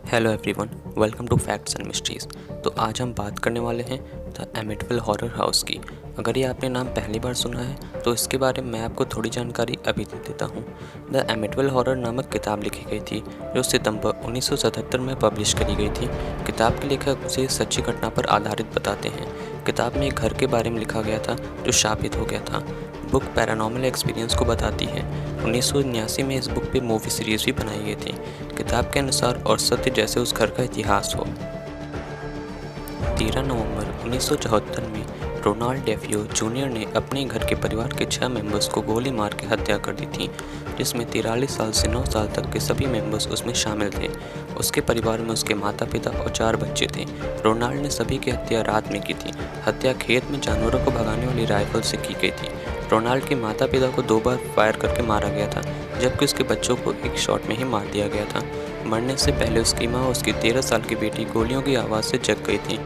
Hello everyone, welcome to facts and mysteries. तो आज हम बात करने वाले हैं द एमिटविल हॉरर हाउस की। अगर ये आपने नाम पहली बार सुना है तो इसके बारे में मैं आपको थोड़ी जानकारी अभी दे देता हूँ। द एमिटविल हॉरर नामक किताब लिखी गई थी जो सितंबर 1977 में पब्लिश करी गई थी। किताब के लेखक उसे सच्ची घटना पर आधारित बताते हैं। किताब में एक घर के बारे में लिखा गया था जो शापित हो गया था। बुक पैरानॉर्मल एक्सपीरियंस को बताती है। 1979 में इस बुक पे मूवी सीरीज भी बनाई गई थी। किताब के अनुसार और सत्य जैसे उस घर का इतिहास हो। 13 नवंबर 1974 में रोनाल्ड डेफियो जूनियर ने अपने घर के परिवार के 6 मेंबर्स को गोली मार के हत्या कर दी थी, जिसमें 43 साल से 9 साल तक के सभी मेंबर्स उसमें शामिल थे। उसके परिवार में उसके माता पिता और 4 बच्चे थे। रोनाल्ड ने सभी की हत्या रात में की थी। हत्या खेत में जानवरों को भगाने वाली राइफल से की गई थी। रोनाल्ड के माता पिता को 2 बार फायर करके मारा गया था, जबकि उसके बच्चों को एक शॉट में ही मार दिया गया था। मरने से पहले उसकी माँ और उसकी 13 साल की बेटी गोलियों की आवाज़ से जग गई थी।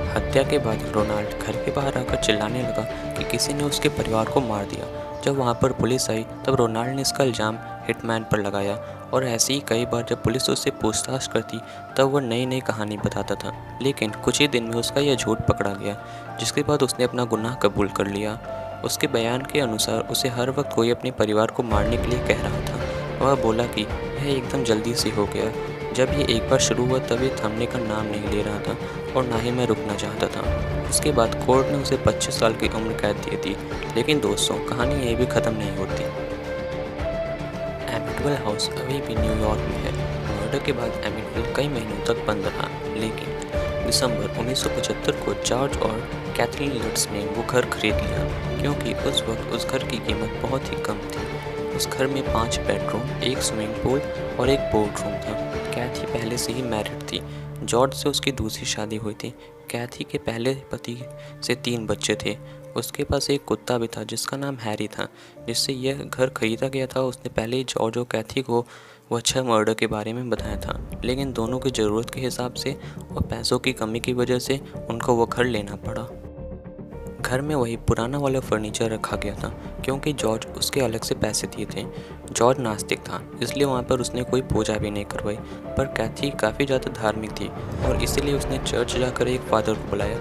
हत्या के बाद रोनाल्ड घर के बाहर आकर चिल्लाने लगा कि किसी ने उसके परिवार को मार दिया। जब वहां पर पुलिस आई तब रोनाल्ड ने इसका इल्ज़ाम हिटमैन पर लगाया और ऐसे ही कई बार जब पुलिस उससे पूछताछ करती तब वह नई नई कहानी बताता था। लेकिन कुछ ही दिन में उसका यह झूठ पकड़ा गया, जिसके बाद उसने अपना गुनाह कबूल कर लिया। उसके बयान के अनुसार उसे हर वक्त कोई अपने परिवार को मारने के लिए कह रहा था। वह बोला कि यह एकदम जल्दी से हो गया। जब ये एक बार शुरू हुआ तब ये थमने का नाम नहीं ले रहा था और ना ही मैं रुकना चाहता था। उसके बाद कोर्ट ने उसे 25 साल की उम्र कैद दी थी। लेकिन दोस्तों, कहानी यही भी ख़त्म नहीं होती। एमिटविल हाउस अभी भी न्यूयॉर्क में है। मर्डर के बाद एमिटविल कई महीनों तक बंद रहा, लेकिन दिसंबर 1975 को जॉर्ज और कैथरीन लट्स ने वो घर खरीद लिया, क्योंकि उस वक्त उस घर की कीमत बहुत ही कम थी। उस घर में 5 बेडरूम, एक स्विमिंग पूल और एक बोर्ड रूम था। कैथी पहले से ही मैरिड थी। जॉर्ज से उसकी दूसरी शादी हुई थी। कैथी के पहले पति से 3 बच्चे थे। उसके पास एक कुत्ता भी था जिसका नाम हैरी था। जिससे यह घर खरीदा गया था, उसने पहले ही जॉर्ज और कैथी को वह 6 मर्डर के बारे में बताया था, लेकिन दोनों की ज़रूरत के हिसाब से और पैसों की कमी की वजह से उनको वह घर लेना पड़ा। घर में वही पुराना वाला फर्नीचर रखा गया था, क्योंकि जॉर्ज उसके अलग से पैसे दिए थे। जॉर्ज नास्तिक था, इसलिए वहाँ पर उसने कोई पूजा भी नहीं करवाई। पर कैथी काफ़ी ज़्यादा धार्मिक थी और इसीलिए उसने चर्च जाकर एक फादर को बुलाया,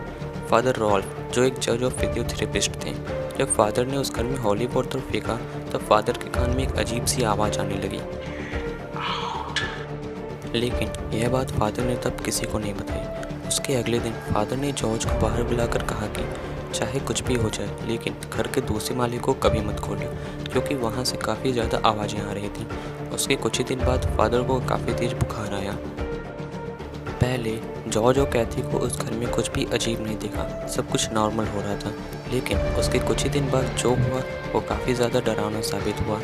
फादर रॉल्फ, जो एक जज और फिजियोथेरेपिस्ट थे। जब फादर ने उस घर में हॉली वॉटर फेंका तब फादर के कान में एक अजीब सी आवाज़ आने लगी। लेकिन यह बात फादर ने तब किसी को नहीं बताई। उसके अगले दिन फादर ने जॉर्ज को बाहर बुलाकर कहा कि चाहे कुछ भी हो जाए, लेकिन घर के दूसरे माले को कभी मत खोलो, क्योंकि वहाँ से काफ़ी ज़्यादा आवाज़ें आ रही थीं। उसके कुछ ही दिन बाद फादर को काफ़ी तेज बुखार आया। पहले जॉर्ज और कैथी को उस घर में कुछ भी अजीब नहीं दिखा, सब कुछ नॉर्मल हो रहा था। लेकिन उसके कुछ ही दिन बाद जो हुआ वो काफ़ी ज़्यादा डरावना साबित हुआ।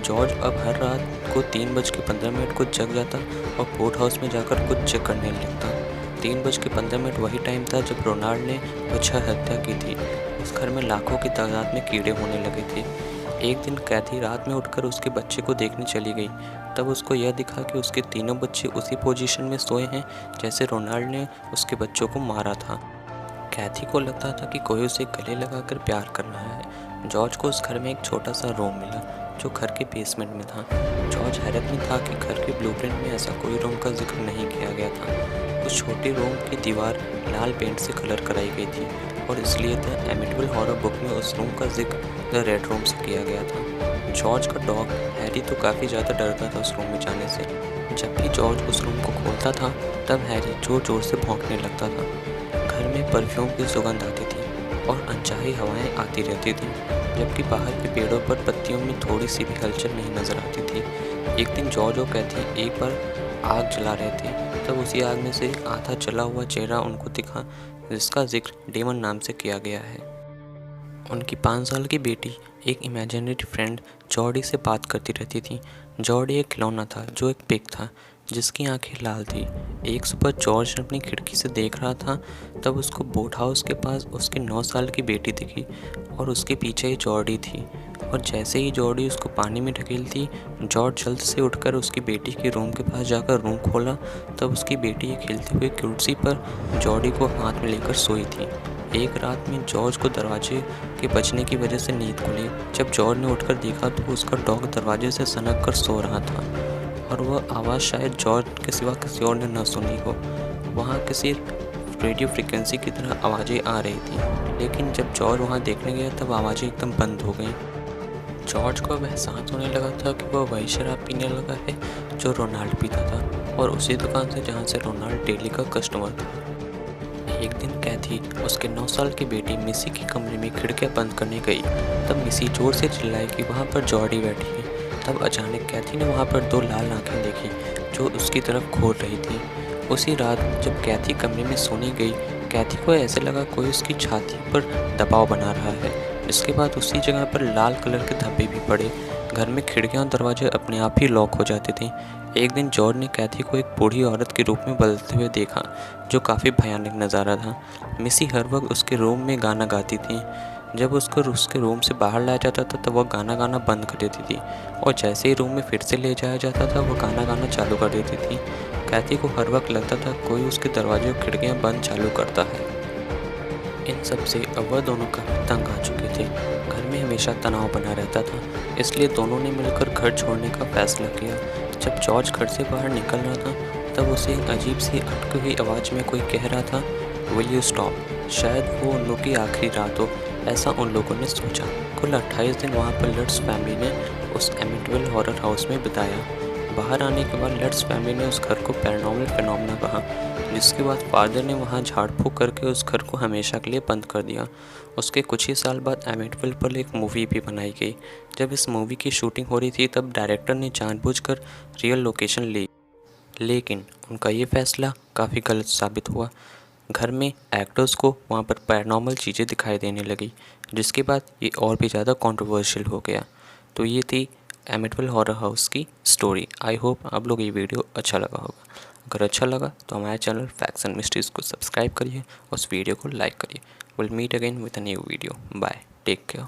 जॉर्ज अब हर रात को 3:15 को जग जाता और बोट हाउस में जाकर कुछ चेक करने लगता। 3:15 वही टाइम था जब रोनाल्ड ने वह 6 हत्या की थी। उस घर में लाखों की तादाद में कीड़े होने लगे थे। एक दिन कैथी रात में उठकर उसके बच्चे को देखने चली गई। तब उसको यह दिखा कि उसके तीनों बच्चे उसी पोजीशन में सोए हैं जैसे रोनाल्ड ने उसके बच्चों को मारा था। कैथी को लगता था कि कोई उसे गले लगाकर प्यार कर रहा है। जॉर्ज को उस घर में एक छोटा सा रूम मिला जो घर के बेसमेंट में था। जॉर्ज हैरत में था कि घर के ब्लूप्रिंट में ऐसा कोई रूम का जिक्र नहीं किया गया था। उस छोटे रूम की दीवार लाल पेंट से कलर कराई गई थी और इसलिए द एमिटविल हॉरर बुक में उस रूम का जिक्र द रेड रूम से किया गया था। जॉर्ज का डॉग हैरी तो काफ़ी ज़्यादा डरता था उस रूम में जाने से। जब भी जॉर्ज उस रूम को खोलता था तब हैरी जोर जोर से भौंकने लगता था। घर में परफ्यूम की सुगंध आती थी और अनचाही हवाएं आती रहती थी, जबकि बाहर के पेड़ों पर पत्तियों में थोड़ी सी भी हलचल नहीं नजर आती थी। एक दिन जॉर्ज और कैथी एक बार आग जला रहे थे, तब उसी आग में से एक आधा जला हुआ चेहरा उनको दिखा, जिसका जिक्र डेमन नाम से किया गया है। उनकी 5 साल की बेटी एक इमेजिनरी फ्रेंड जॉर्डी से बात करती रहती थी। जॉर्डी एक खिलौना था जो एक पिग था जिसकी आंखें लाल थी। एक सुबह जॉर्ज अपनी खिड़की से देख रहा था, तब उसको बोट हाउस के पास उसकी 9 साल की बेटी दिखी और उसके पीछे ही जॉर्डी थी। और जैसे ही जॉर्डी उसको पानी में ढकेलती, जॉर्ज जल्द से उठकर उसकी बेटी के रूम के पास जाकर रूम खोला। तब उसकी बेटी एक हिलती हुई कुर्सी पर जॉर्डी को हाथ में लेकर सोई थी। एक रात में जॉर्ज को दरवाजे के बजने की वजह से नींद खुली। जब जॉर्ज ने उठकर देखा तो उसका डॉग दरवाजे से सनक कर सो रहा था। और वह आवाज़ शायद जॉर्ज के सिवा किसी और ने न सुनी हो। वहाँ किसी रेडियो फ्रिक्वेंसी की तरह आवाज़ें आ रही थी, लेकिन जब जॉर्ज वहाँ देखने गया तब आवाज़ें एकदम बंद हो गईं। जॉर्ज को अब एहसास होने लगा था कि वह वही शराब पीने लगा है जो रोनाल्ड पीता था, और उसी दुकान से जहाँ से रोनाल्ड डेली का कस्टमर था। एक दिन कैथी उसके 9 साल की बेटी मिसी के कमरे में खिड़कियां बंद करने गई। तब मिसी जोर से चिल्लाई कि वहाँ पर जॉर्डी बैठी है। तब अचानक कैथी ने वहाँ पर 2 लाल आंखें देखी जो उसकी तरफ घूर रही थी। उसी रात जब कैथी कमरे में सोने गई, कैथी को ऐसे लगा कोई उसकी छाती पर दबाव बना रहा है। इसके बाद उसी जगह पर लाल कलर के धब्बे भी पड़े। घर में खिड़कियां और दरवाजे अपने आप ही लॉक हो जाते थे। एक दिन जॉर्ज ने कैथी को एक बूढ़ी औरत के रूप में बदलते हुए देखा, जो काफ़ी भयानक नज़ारा था। मिसी हर वक्त उसके रूम में गाना गाती थी। जब उसको उसके रूम से बाहर लाया जाता था तब वह गाना गाना बंद कर देती थी, और जैसे ही रूम में फिर से ले जाया जाता था वह गाना गाना चालू कर देती थी। कैथी को हर वक्त लगता था कोई उसके दरवाजे और खिड़कियाँ बंद चालू करता है। इन सब से अब वह दोनों काफ़ी तंग आ चुके थे। घर में हमेशा तनाव बना रहता था, इसलिए दोनों ने मिलकर घर छोड़ने का फैसला किया। जब जॉर्ज घर से बाहर निकल रहा था तब उसे एक अजीब सी अटकी हुई आवाज़ में कोई कह रहा था, विल यू स्टॉप। शायद वो उन लोगों की आखिरी रात हो, ऐसा उन लोगों ने सोचा। कुल 28 दिन वहाँ पर लट्स फैमिली ने उस एमिटविल हॉरर हाउस में बिताया। बाहर आने के बाद लट्स फैमिली ने उस घर को पैरानॉर्मल फिनोमेना कहा, जिसके बाद फादर ने वहाँ झाड़ फूँक करके उस घर को हमेशा के लिए बंद कर दिया। उसके कुछ ही साल बाद एमिटविल पर एक मूवी भी बनाई गई। जब इस मूवी की शूटिंग हो रही थी तब डायरेक्टर ने जानबूझकर रियल लोकेशन ली, लेकिन उनका ये फैसला काफ़ी गलत साबित हुआ। घर में एक्टर्स को वहाँ पर पैरानॉर्मल चीज़ें दिखाई देने लगी, जिसके बाद ये और भी ज़्यादा कंट्रोवर्शियल हो गया। तो ये थी एमिटविल हॉरर हाउस की स्टोरी। आई होप आप लोग ये वीडियो अच्छा लगा होगा। अगर अच्छा लगा तो हमारे चैनल फैक्ट्स एंड मिस्ट्रीज़ को सब्सक्राइब करिए और उस वीडियो को लाइक करिए। Will meet again with a new video. Bye, take care.